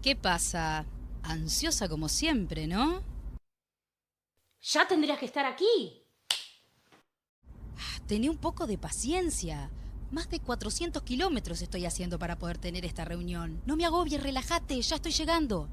¿Qué pasa? Ansiosa como siempre, ¿no? Ya tendrías que estar aquí. Tené un poco de paciencia. Más de 400 kilómetros estoy haciendo para poder tener esta reunión. No me agobies, relájate, ya estoy llegando.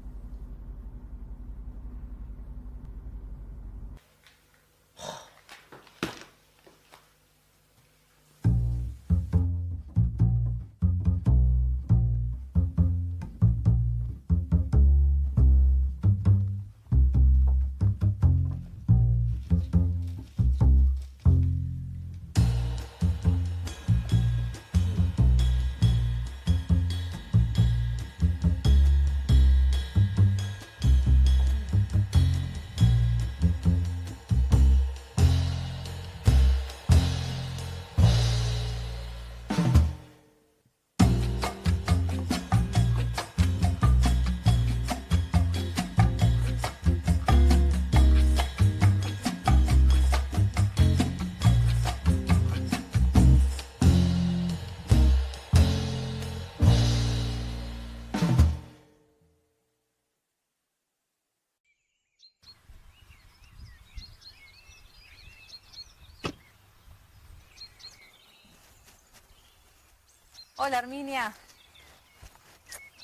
Hola, Arminia.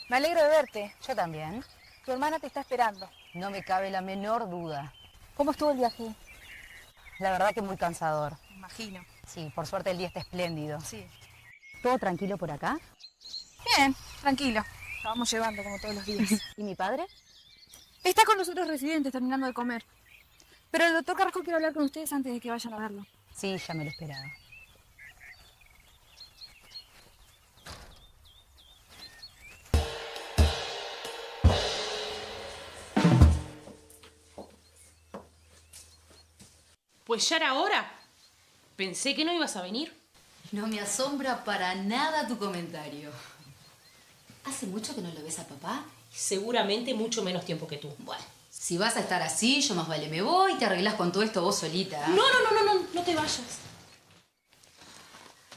Me alegro de verte. Yo también. Tu hermana te está esperando. No me cabe la menor duda. ¿Cómo estuvo el viaje? La verdad que muy cansador. Me imagino. Sí, por suerte el día está espléndido. Sí. ¿Todo tranquilo por acá? Bien, tranquilo. La vamos llevando como todos los días. ¿Y mi padre? Está con los otros residentes terminando de comer. Pero el doctor Carrasco quiere hablar con ustedes antes de que vayan a verlo. Sí, ya me lo esperaba. Pues ya era hora. Pensé que no ibas a venir. No me asombra para nada tu comentario. ¿Hace mucho que no lo ves a papá? Seguramente mucho menos tiempo que tú. Bueno, si vas a estar así, yo más vale me voy y te arreglás con todo esto vos solita. No te vayas.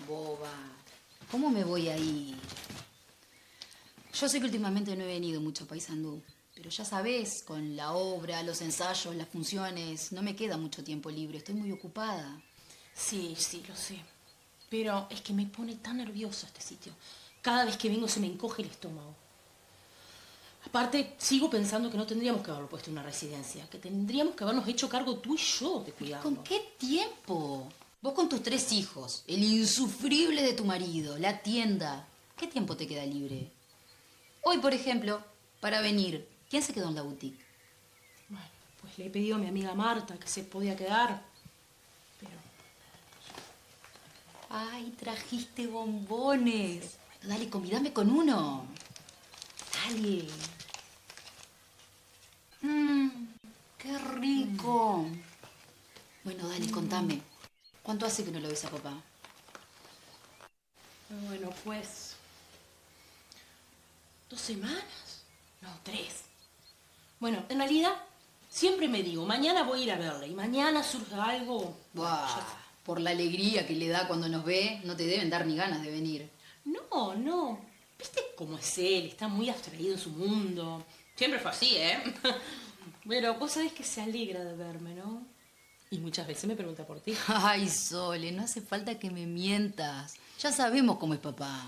Boba, ¿cómo me voy a ir? Yo sé que últimamente no he venido mucho a Paysandú, pero ya sabés, con la obra, los ensayos, las funciones, no me queda mucho tiempo libre, estoy muy ocupada. Sí, lo sé. Pero es que me pone tan nerviosa este sitio. Cada vez que vengo se me encoge el estómago. Aparte, sigo pensando que no tendríamos que haberlo puesto en una residencia, que tendríamos que habernos hecho cargo tú y yo de cuidarlo. ¿Con qué tiempo? Vos con tus 3 hijos, el insufrible de tu marido, la tienda. ¿Qué tiempo te queda libre? Hoy, por ejemplo, para venir, ¿quién se quedó en la boutique? Bueno, pues le he pedido a mi amiga Marta que se podía quedar, pero... Ay, trajiste bombones. Bueno, dale, convidame con uno. Dale. Qué rico. Bueno, dale, contame. ¿Cuánto hace que no lo ves a papá? Bueno, pues... 2 semanas. No, 3. Bueno, en realidad, siempre me digo, mañana voy a ir a verle y mañana surge algo... Buah, por la alegría que le da cuando nos ve, no te deben dar ni ganas de venir. No. ¿Viste cómo es él? Está muy abstraído en su mundo. Siempre fue así, ¿eh? Pero vos sabés que se alegra de verme, ¿no? Y muchas veces me pregunta por ti. Ay, Sole, no hace falta que me mientas. Ya sabemos cómo es papá.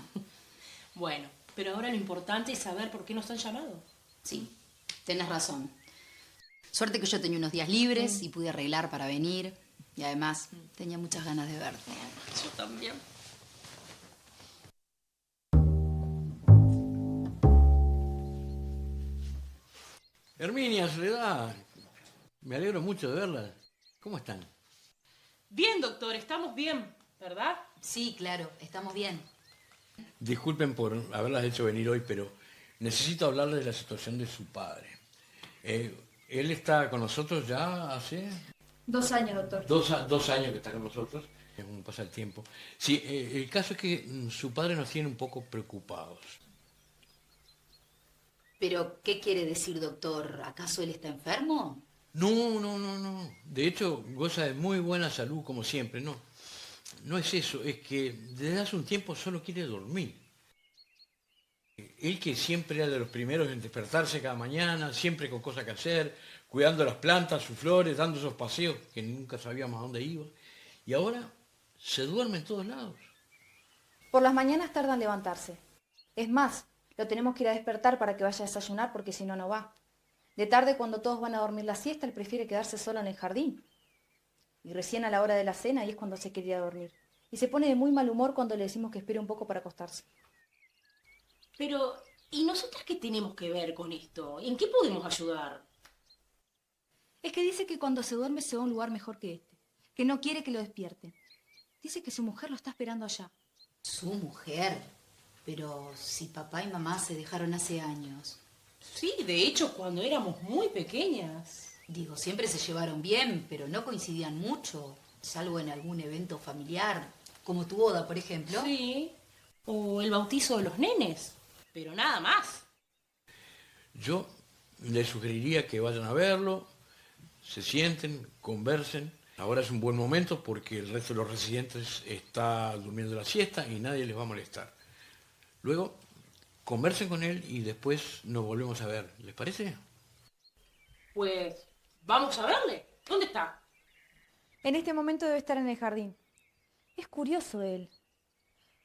Bueno, pero ahora lo importante es saber por qué no están llamados. Sí, tenés razón. Suerte que yo tenía unos días libres y pude arreglar para venir. Y además, tenía muchas ganas de verte. Yo también. Herminia, Soledad, me alegro mucho de verla. ¿Cómo están? Bien, doctor, estamos bien, ¿verdad? Sí, claro, estamos bien. Disculpen por haberlas hecho venir hoy, pero necesito hablarles de la situación de su padre. Él está con nosotros ya hace 2 años, doctor. 2 años que está con nosotros. Es como pasa el tiempo. Sí, el caso es que su padre nos tiene un poco preocupados. ¿Pero qué quiere decir, doctor? ¿Acaso él está enfermo? No. De hecho, goza de muy buena salud, como siempre. No es eso, es que desde hace un tiempo solo quiere dormir. Él que siempre era de los primeros en despertarse cada mañana, siempre con cosas que hacer, cuidando las plantas, sus flores, dando esos paseos que nunca sabíamos a dónde iba. Y ahora se duerme en todos lados. Por las mañanas tarda en levantarse. Es más, lo tenemos que ir a despertar para que vaya a desayunar porque si no, no va. De tarde, cuando todos van a dormir la siesta, él prefiere quedarse solo en el jardín. Y recién a la hora de la cena, ahí es cuando se quiere ir a dormir. Y se pone de muy mal humor cuando le decimos que espere un poco para acostarse. Pero, ¿y nosotras qué tenemos que ver con esto? ¿En qué podemos ayudar? Es que dice que cuando se duerme se va a un lugar mejor que este. Que no quiere que lo despierten. Dice que su mujer lo está esperando allá. Su mujer. Pero si papá y mamá se dejaron hace años. Sí, de hecho, cuando éramos muy pequeñas. Digo, siempre se llevaron bien, pero no coincidían mucho, salvo en algún evento familiar, como tu boda, por ejemplo. Sí, o el bautizo de los nenes, pero nada más. Yo les sugeriría que vayan a verlo, se sienten, conversen. Ahora es un buen momento porque el resto de los residentes está durmiendo la siesta y nadie les va a molestar. Luego, conversen con él y después nos volvemos a ver. ¿Les parece? Pues, vamos a verle. ¿Dónde está? En este momento debe estar en el jardín. Es curioso él.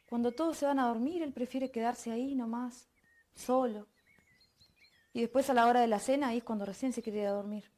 Cuando todos se van a dormir, él prefiere quedarse ahí nomás, solo. Y después a la hora de la cena, ahí es cuando recién se quiere ir a dormir.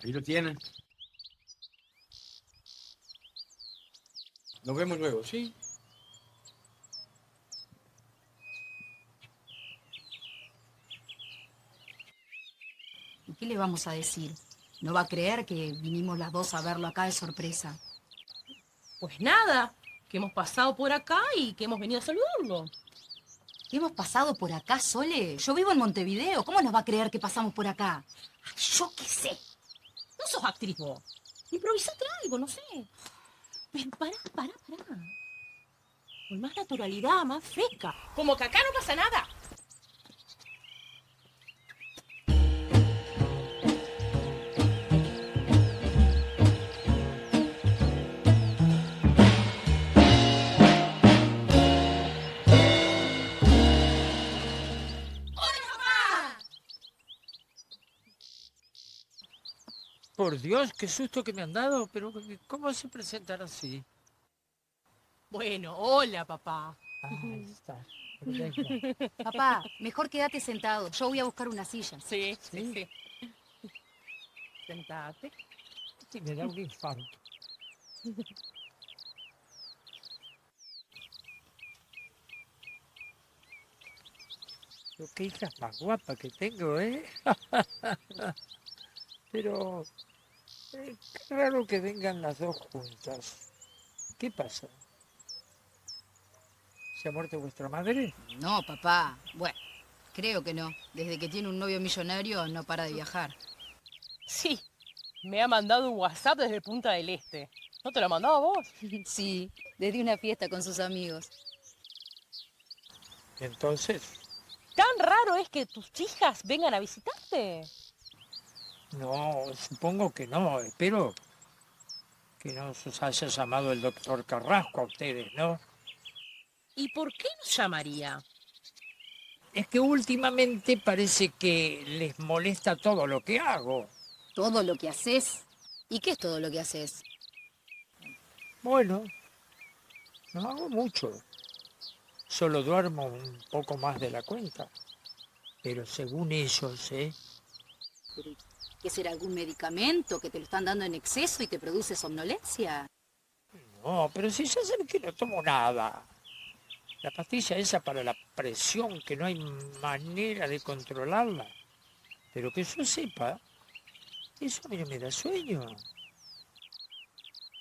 Ahí lo tienen. Nos vemos luego, ¿sí? ¿Y qué le vamos a decir? No va a creer que vinimos las dos a verlo acá de sorpresa. Pues nada, que hemos pasado por acá y que hemos venido a saludarlo. ¿Qué hemos pasado por acá, Sole? Yo vivo en Montevideo. ¿Cómo nos va a creer que pasamos por acá? Ay, yo qué sé. No sos actriz vos. Improvisate algo, no sé. Pero pará. Con más naturalidad, más fresca. Como que acá no pasa nada. Por Dios, qué susto que me han dado, pero ¿cómo se presentan así? Bueno, hola, papá. Ahí está. Perfecto. Papá, mejor quédate sentado. Yo voy a buscar una silla. Sí. Sentate. Sí, me da un infarto. Pero qué hija más guapa que tengo, ¿eh? Pero qué raro que vengan las dos juntas. ¿Qué pasa? ¿Se ha muerto vuestra madre? No, papá. Bueno, creo que no. Desde que tiene un novio millonario no para de viajar. Sí, me ha mandado un WhatsApp desde Punta del Este. ¿No te lo ha mandado vos? Sí, desde una fiesta con sus amigos. Entonces, Tan raro es que tus hijas vengan a visitarte. no, supongo que no. Espero que no os haya llamado el doctor Carrasco a ustedes, ¿no? ¿Y por qué nos llamaría? Es que últimamente parece que les molesta todo lo que hago. ¿Todo lo que haces? ¿Y qué es todo lo que haces? Bueno, no hago mucho. Solo duermo un poco más de la cuenta. Pero según ellos, ¿Qué será algún medicamento que te lo están dando en exceso y te produce somnolencia? No, pero si ya saben que no tomo nada. La pastilla esa para la presión, que no hay manera de controlarla. Pero que yo sepa, eso a mí no me da sueño.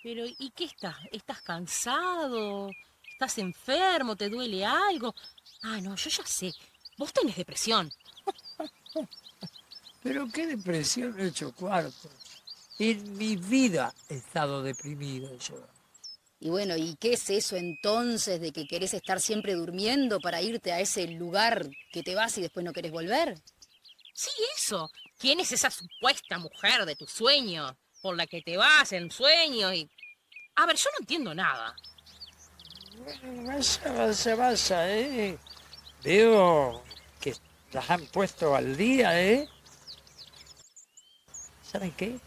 Pero, ¿y qué estás? ¿Estás cansado? ¿Estás enfermo? ¿Te duele algo? Ah, no, yo ya sé. Vos tenés depresión. Pero qué depresión 8 cuartos. En mi vida he estado deprimido yo. Y bueno, ¿y qué es eso entonces de que querés estar siempre durmiendo para irte a ese lugar que te vas y después no querés volver? Sí, eso. ¿Quién es esa supuesta mujer de tus sueños? Por la que te vas en sueños y... A ver, yo no entiendo nada. Vaya, ¿eh? Veo que las han puesto al día, ¿eh? ¿Saben qué?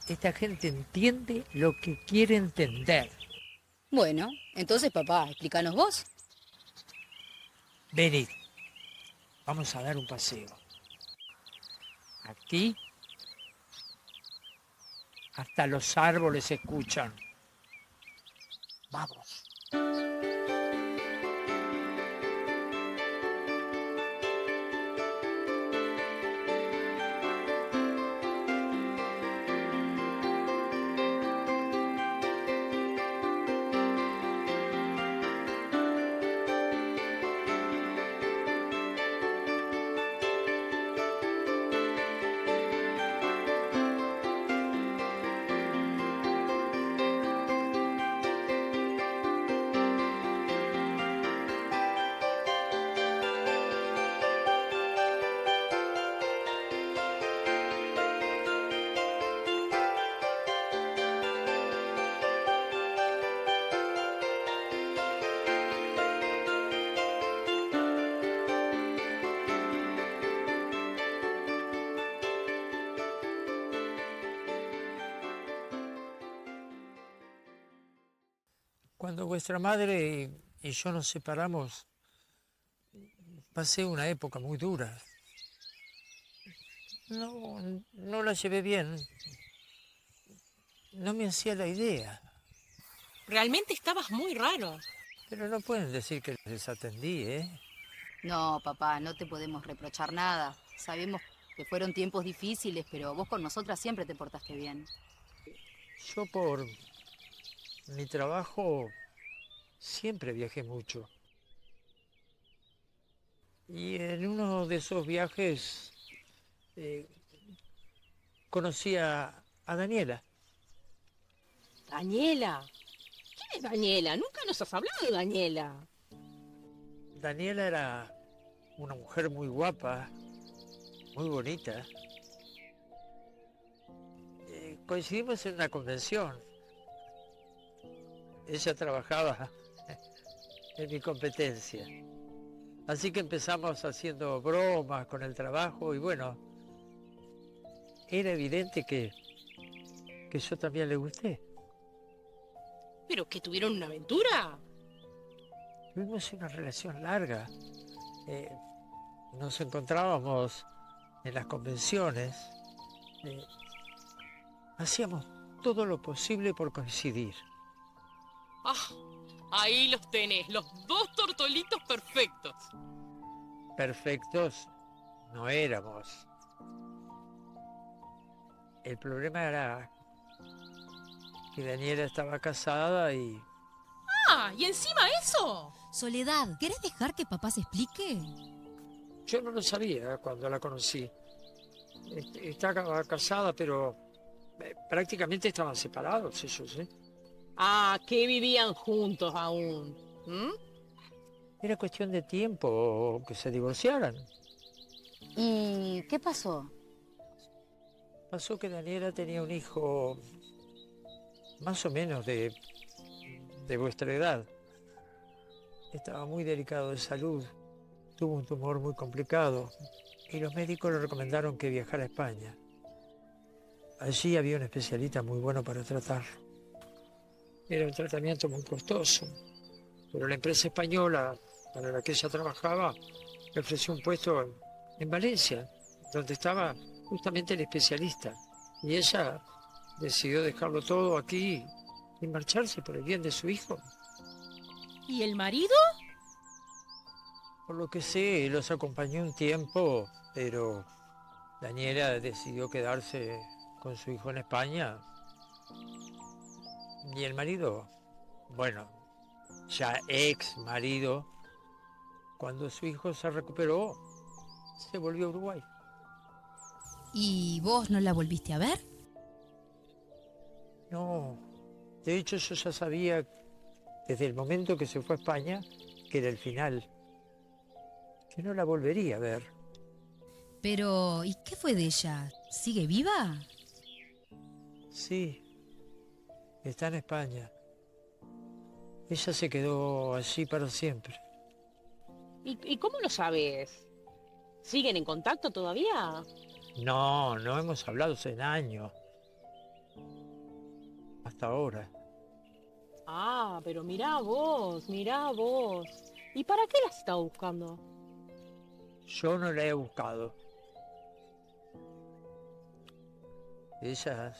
Esta gente entiende lo que quiere entender. Bueno, entonces papá, explícanos vos. Venid, vamos a dar un paseo. Aquí hasta los árboles se escuchan. Vamos. Cuando vuestra madre y yo nos separamos, pasé una época muy dura. No la llevé bien. No me hacía la idea. Realmente estabas muy raro. Pero no pueden decir que les desatendí, ¿eh? No, papá, no te podemos reprochar nada. Sabemos que fueron tiempos difíciles, pero vos con nosotras siempre te portaste bien. Yo por mi trabajo siempre viajé mucho. Y en uno de esos viajes conocí a Daniela. Daniela. ¿Quién es Daniela? Nunca nos has hablado de Daniela. Daniela era una mujer muy guapa, muy bonita. Coincidimos en una convención. Ella trabajaba en mi competencia. Así que empezamos haciendo bromas con el trabajo y bueno, era evidente que yo también le gusté. ¿Pero que tuvieron una aventura? Tuvimos una relación larga. Nos encontrábamos en las convenciones. Hacíamos todo lo posible por coincidir. Ah, ahí los tenés, los dos tortolitos perfectos. Perfectos no éramos. El problema era que Daniela estaba casada y... Ah, y encima eso. Soledad, ¿querés dejar que papá se explique? Yo no lo sabía cuando la conocí. Estaba casada, pero prácticamente estaban separados ellos, ¿eh? Ah, que vivían juntos aún. ¿Mm? Era cuestión de tiempo que se divorciaran. ¿Y qué pasó? Pasó que Daniela tenía un hijo más o menos de vuestra edad. Estaba muy delicado de salud, tuvo un tumor muy complicado y los médicos le recomendaron que viajara a España. Allí había un especialista muy bueno para tratarlo. Era un tratamiento muy costoso, pero la empresa española para la que ella trabajaba le ofreció un puesto en Valencia, donde estaba justamente el especialista. Y ella decidió dejarlo todo aquí y marcharse por el bien de su hijo. ¿Y el marido? Por lo que sé, los acompañó un tiempo, pero Daniela decidió quedarse con su hijo en España. Y el marido, bueno, ya ex marido, cuando su hijo se recuperó, se volvió a Uruguay. ¿Y vos no la volviste a ver? No, de hecho yo ya sabía desde el momento que se fue a España que era el final, que no la volvería a ver. Pero, ¿y qué fue de ella? ¿Sigue viva? Sí, está en España. Ella se quedó allí para siempre. ¿Y cómo lo sabes? ¿Siguen en contacto todavía? No, no hemos hablado en años. Hasta ahora. Ah, pero mirá vos, mirá vos. ¿Y para qué las estaba buscando? Yo no la he buscado. Ella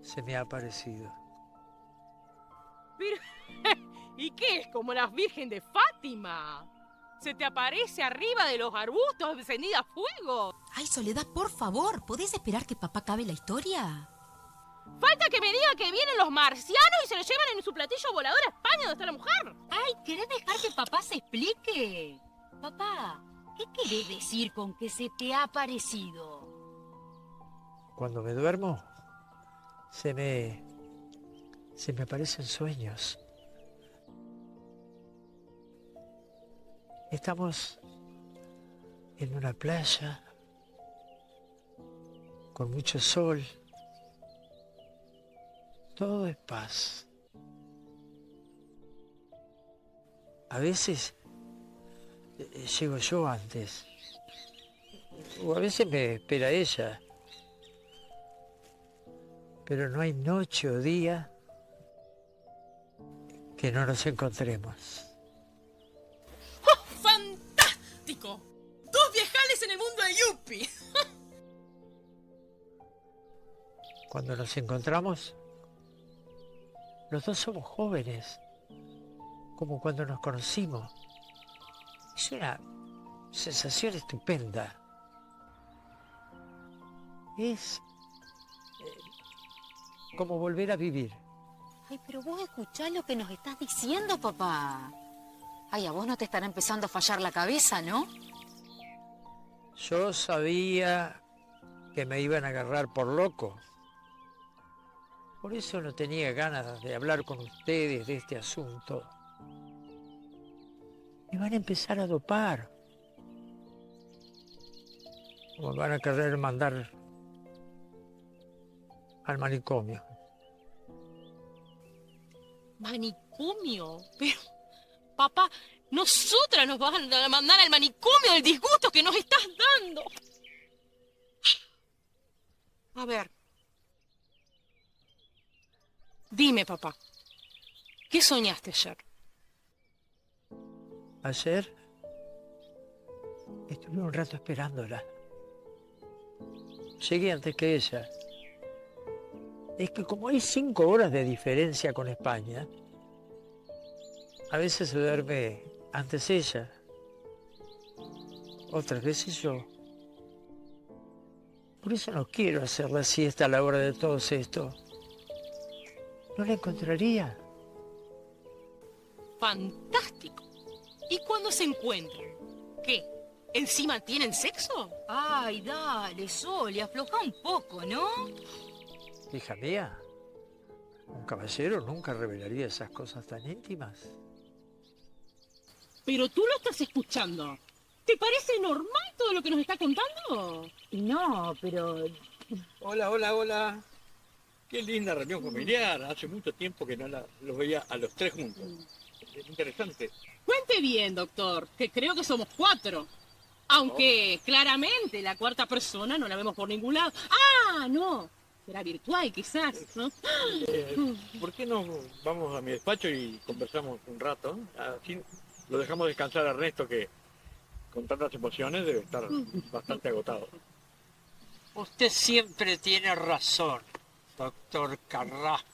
se me ha aparecido. Pero, ¿y qué es? ¿Como la Virgen de Fátima? ¿Se te aparece arriba de los arbustos encendida a fuego? Ay, Soledad, por favor, ¿podés esperar que papá acabe la historia? Falta que me diga que vienen los marcianos y se lo llevan en su platillo volador a España donde está la mujer. Ay, ¿querés dejar que papá se explique? Papá, ¿qué querés decir con que se te ha aparecido? Cuando me duermo, se me aparecen sueños. Estamos en una playa con mucho sol. Todo es paz. A veces llego yo antes. O a veces me espera ella. Pero no hay noche o día que no nos encontremos. ¡Oh, fantástico! Dos viejales en el mundo de Yuppie. Cuando nos encontramos, los dos somos jóvenes, como cuando nos conocimos. Es una sensación estupenda. Es como volver a vivir. Ay, pero vos escuchás lo que nos estás diciendo, papá. Ay, a vos no te estará empezando a fallar la cabeza, ¿no? Yo sabía que me iban a agarrar por loco. Por eso no tenía ganas de hablar con ustedes de este asunto. Me van a empezar a dopar. O me van a querer mandar al manicomio. ¿Manicomio? Pero, papá, nosotras nos van a mandar al manicomio del disgusto que nos estás dando. A ver. Dime, papá, ¿qué soñaste ayer? Ayer estuve un rato esperándola. Llegué antes que ella. Es que como hay 5 horas de diferencia con España, a veces se duerme antes ella, otras veces yo. Por eso no quiero hacer la siesta a la hora de todo esto. No la encontraría. Fantástico. ¿Y cuando se encuentran? ¿Qué? ¿Encima tienen sexo? Ay, dale, Sol, y afloja un poco, ¿no? Hija mía, un caballero nunca revelaría esas cosas tan íntimas. Pero tú lo estás escuchando. ¿Te parece normal todo lo que nos está contando? No, pero... Hola, hola, hola. Qué linda reunión familiar. Hace mucho tiempo que no los veía a los tres juntos. Es interesante. Cuente bien, doctor, que creo que somos 4. Aunque claramente la cuarta persona no la vemos por ningún lado. ¡Ah, no! Será virtual, quizás, ¿no? ¿Por qué no vamos a mi despacho y conversamos un rato? Así lo dejamos descansar a Ernesto, que con tantas emociones debe estar bastante agotado. Usted siempre tiene razón, doctor Carrasco.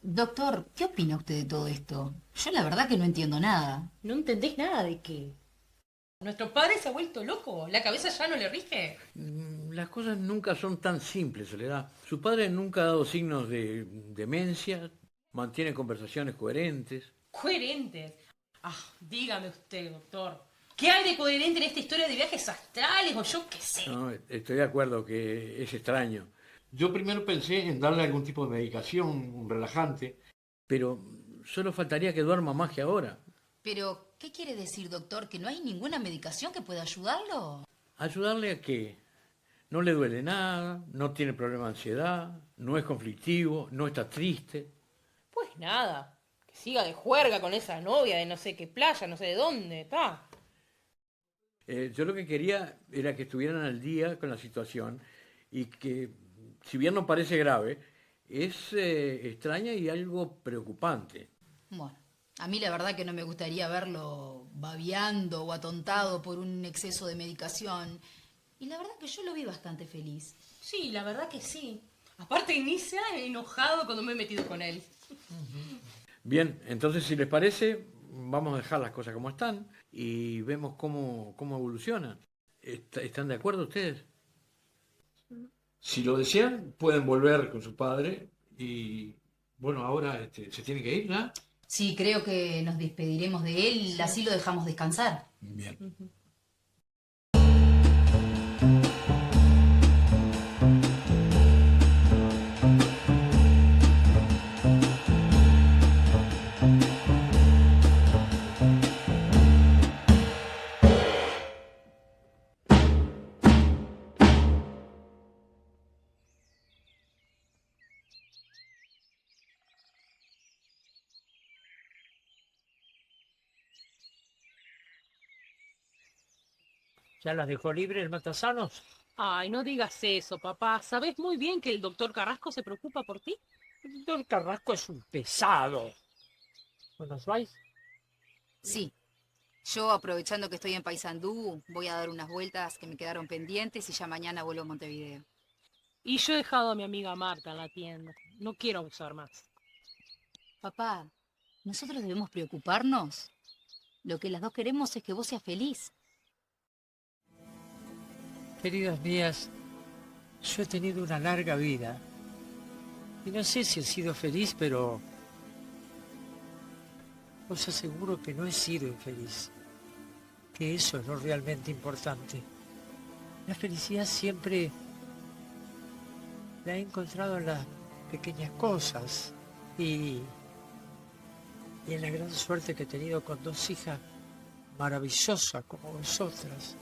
Doctor, ¿qué opina usted de todo esto? Yo la verdad que no entiendo nada. ¿No entendés nada de qué? Nuestro padre se ha vuelto loco. La cabeza ya no le rige. Las cosas nunca son tan simples, Soledad. Su padre nunca ha dado signos de demencia, mantiene conversaciones coherentes. Coherentes. Ah, dígame usted, doctor. ¿Qué hay de coherente en esta historia de viajes astrales o yo qué sé? No, estoy de acuerdo que es extraño. Yo primero pensé en darle algún tipo de medicación, un relajante, pero solo faltaría que duerma más que ahora. Pero, ¿qué quiere decir, doctor? ¿Que no hay ninguna medicación que pueda ayudarlo? ¿Ayudarle a qué? No le duele nada, no tiene problema de ansiedad, no es conflictivo, no está triste. Pues nada. Que siga de juerga con esa novia de no sé qué playa, no sé de dónde, está. Yo lo que quería era que estuvieran al día con la situación y que, si bien no parece grave, es extraña y algo preocupante. Bueno, a mí la verdad que no me gustaría verlo babeando o atontado por un exceso de medicación. Y la verdad que yo lo vi bastante feliz. Sí, la verdad que sí. Aparte ni se ha enojado cuando me he metido con él. Bien, entonces si les parece, vamos a dejar las cosas como están y vemos cómo evolucionan. ¿Están de acuerdo ustedes? Si lo desean, pueden volver con su padre y, bueno, ahora se tiene que ir, ¿no? Sí, creo que nos despediremos de él, así lo dejamos descansar. Bien. ¿Ya las dejó libre el Matasanos? Ay, no digas eso, papá. ¿Sabes muy bien que el doctor Carrasco se preocupa por ti? El doctor Carrasco es un pesado. ¿Nos vais? Sí, yo aprovechando que estoy en Paysandú, voy a dar unas vueltas que me quedaron pendientes y ya mañana vuelvo a Montevideo. Y yo he dejado a mi amiga Marta en la tienda. No quiero abusar más. Papá, nosotros debemos preocuparnos. Lo que las dos queremos es que vos seas feliz. Queridas mías, yo he tenido una larga vida. Y no sé si he sido feliz, pero os aseguro que no he sido infeliz. Que eso es lo realmente importante. La felicidad siempre la he encontrado en las pequeñas cosas y en la gran suerte que he tenido con dos hijas maravillosas como vosotras.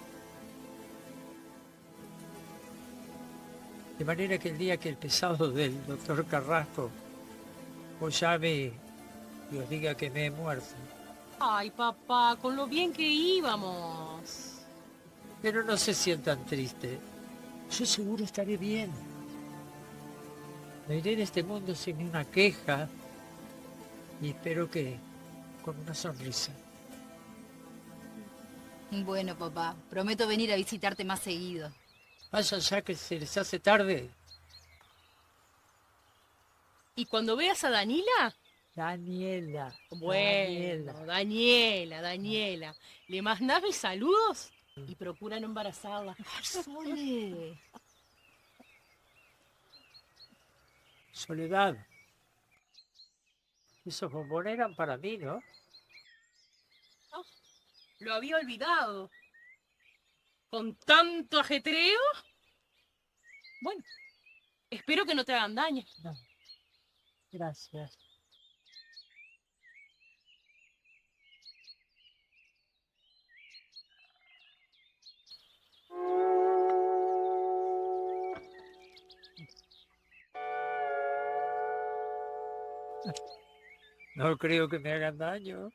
De manera que el día que el pesado del doctor Carrasco os llame y os diga que me he muerto. Ay, papá, con lo bien que íbamos. Pero no se sientan tristes. Yo seguro estaré bien. Me iré de este mundo sin una queja y espero que con una sonrisa. Bueno, papá, prometo venir a visitarte más seguido. Vayan ya que se les hace tarde. ¿Y cuando veas a Danila? Daniela. Bueno, Daniela. ¿Le mandás mis saludos? Y procura no embarazarla. Sole. Soledad. Esos bombones eran para mí, ¿no? Oh, lo había olvidado. ¿Con tanto ajetreo? Bueno, espero que no te hagan daño. No. Gracias. No creo que me hagan daño.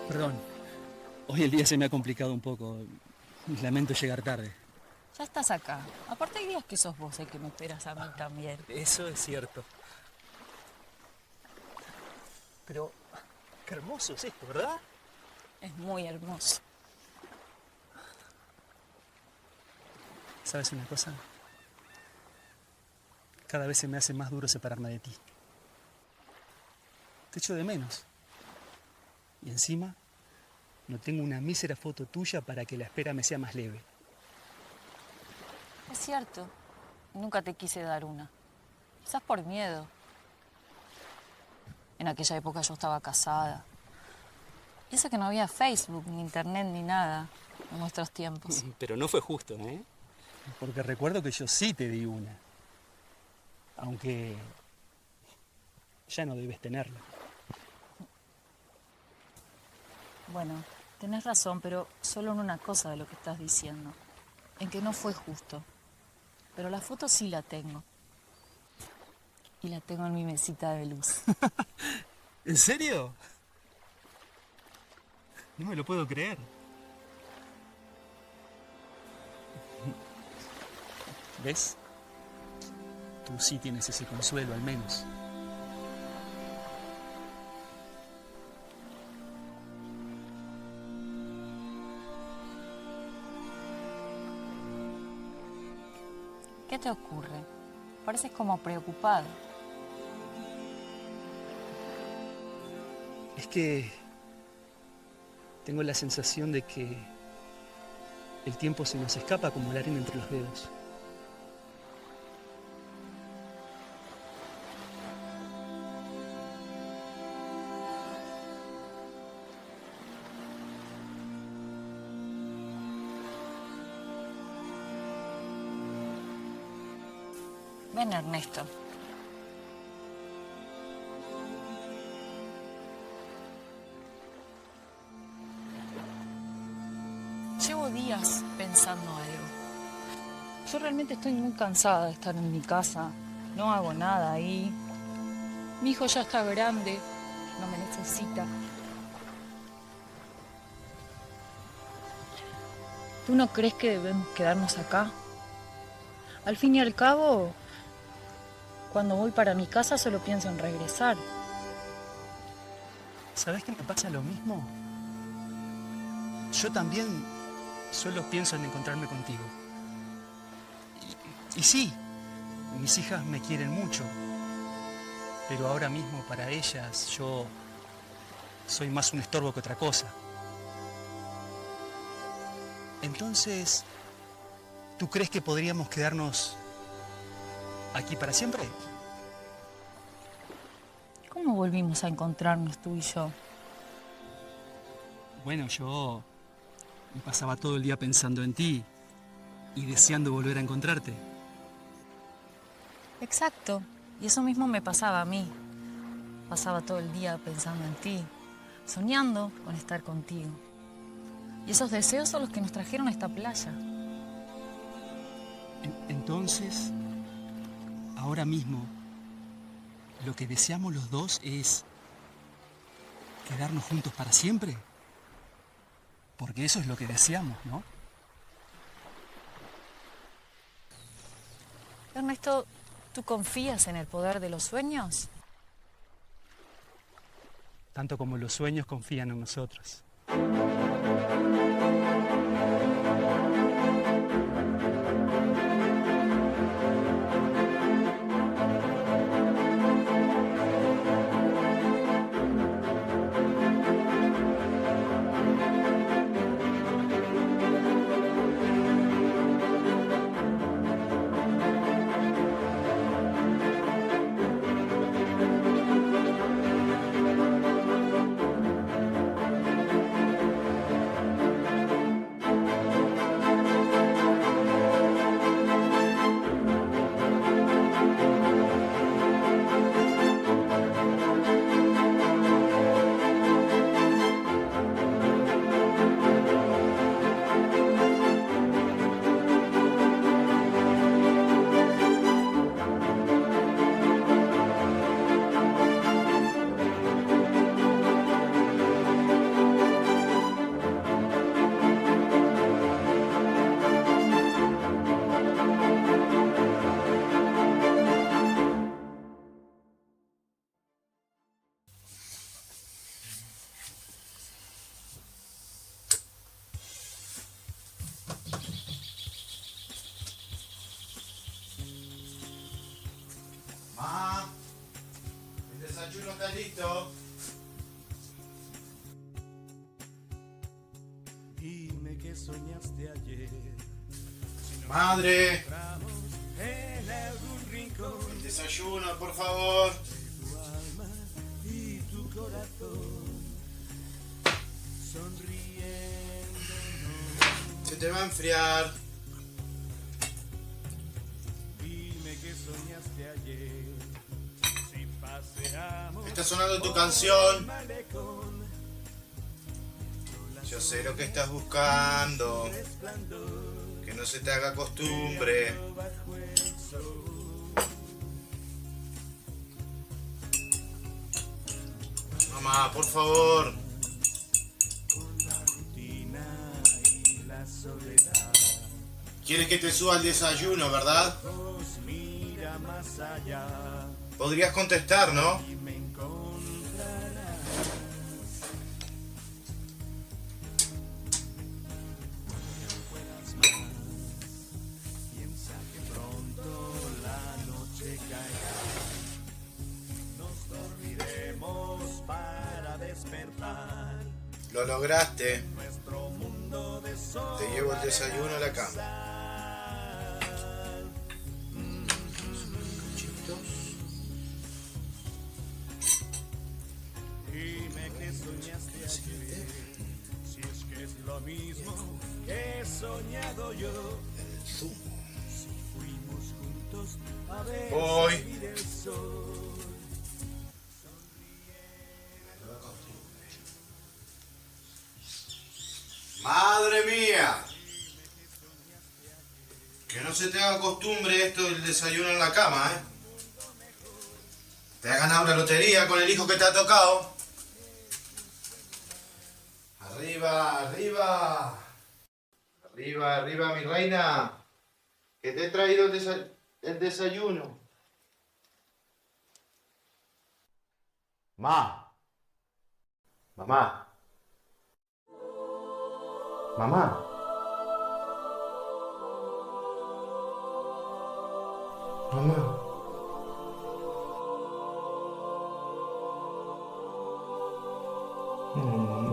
Perdón, hoy el día se me ha complicado un poco. Lamento llegar tarde. Ya estás acá. Aparte hay días que sos vos el que me esperas a mí también. Eso es cierto. Pero, qué hermoso es esto, ¿verdad? Es muy hermoso. ¿Sabes una cosa? Cada vez se me hace más duro separarme de ti. Te echo de menos. Y encima, no tengo una mísera foto tuya para que la espera me sea más leve. Es cierto. Nunca te quise dar una. Quizás por miedo. En aquella época yo estaba casada. Y eso que no había Facebook, ni internet, ni nada en nuestros tiempos. Pero no fue justo, ¿eh? Porque recuerdo que yo sí te di una. Aunque ya no debes tenerla. Bueno, tenés razón, pero solo en una cosa de lo que estás diciendo. En que no fue justo. Pero la foto sí la tengo. Y la tengo en mi mesita de luz. ¿En serio? No me lo puedo creer. ¿Ves? Tú sí tienes ese consuelo, al menos. ¿Qué te ocurre? Pareces como preocupado. Es que tengo la sensación de que el tiempo se nos escapa como la arena entre los dedos. Ven, Ernesto. Llevo días pensando algo. Yo realmente estoy muy cansada de estar en mi casa. No hago nada ahí. Mi hijo ya está grande, no me necesita. ¿Tú no crees que debemos quedarnos acá? Al fin y al cabo, cuando voy para mi casa solo pienso en regresar. ¿Sabes qué me pasa lo mismo? Yo también solo pienso en encontrarme contigo. Y sí, mis hijas me quieren mucho, pero ahora mismo para ellas yo soy más un estorbo que otra cosa. Entonces, ¿tú crees que podríamos quedarnos aquí para siempre? ¿Cómo volvimos a encontrarnos tú y yo? Bueno, yo me pasaba todo el día pensando en ti y deseando volver a encontrarte. Exacto. Y eso mismo me pasaba a mí. Pasaba todo el día pensando en ti, soñando con estar contigo. Y esos deseos son los que nos trajeron a esta playa. Entonces, ahora mismo, lo que deseamos los dos es quedarnos juntos para siempre. Porque eso es lo que deseamos, ¿no? Ernesto, ¿tú confías en el poder de los sueños? Tanto como los sueños confían en nosotros. listo. Dime qué soñaste ayer. Madre, En algún rincón el desayuno, por favor. tu alma y tu corazón sonriendo. Se te va a enfriar. Dime qué soñaste ayer. Si paseamos Está sonando tu canción. por el malecón, Yo sé lo que estás buscando. Que no se te haga costumbre. bajo el sol. Mamá, por favor. Rutina y la soledad. Quieres que te suba el desayuno, ¿verdad? Pues mira más allá Podrías contestar, ¿no? y me encontrarás. Puedas más. Piensa que pronto la noche caerá. Nos dormiremos para despertar. Lo lograste. Nuestro mundo de sol. Te llevo el desayuno a la cama. Dime que soñaste ayer, si es que es lo mismo que he soñado yo. Si fuimos juntos a ver Voy. salir el sol. ¡Madre mía! Que no se te haga costumbre esto del desayuno en la cama, ¿eh? Te has ganado una lotería con el hijo que te ha tocado. Arriba, arriba. Arriba, arriba, mi reina. Que te he traído el desayuno. Mamá. Mamá. Mamá. Mamá. No, mamá.